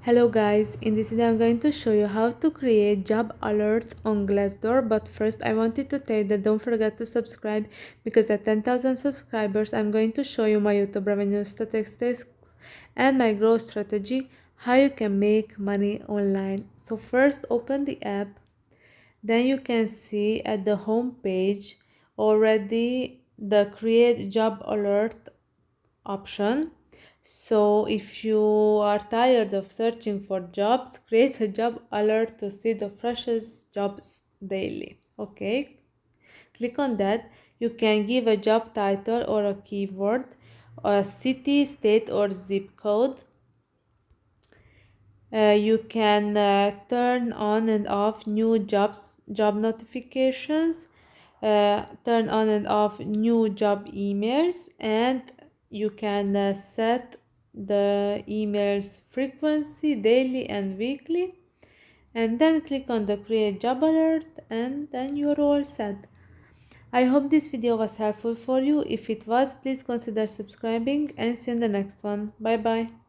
Hello guys, in this video I'm going to show you how to create job alerts on Glassdoor, but first I wanted to tell you that don't forget to subscribe because at 10,000 subscribers I'm going to show you my YouTube revenue statistics and my growth strategy, how you can make money online. So first open the app, then you can see at the home page already the create job alert option. So if you are tired of searching for jobs, create a job alert to see the freshest jobs daily. Okay, click on that. You can give a job title or a keyword, a city, state, or zip code. You can turn on and off new job notifications, turn on and off new job emails, and you can set the emails frequency daily and weekly, and then click on the create job alert, and then you're all set. I hope this video was helpful for you. If it was, please consider subscribing and see you in the next one. Bye bye.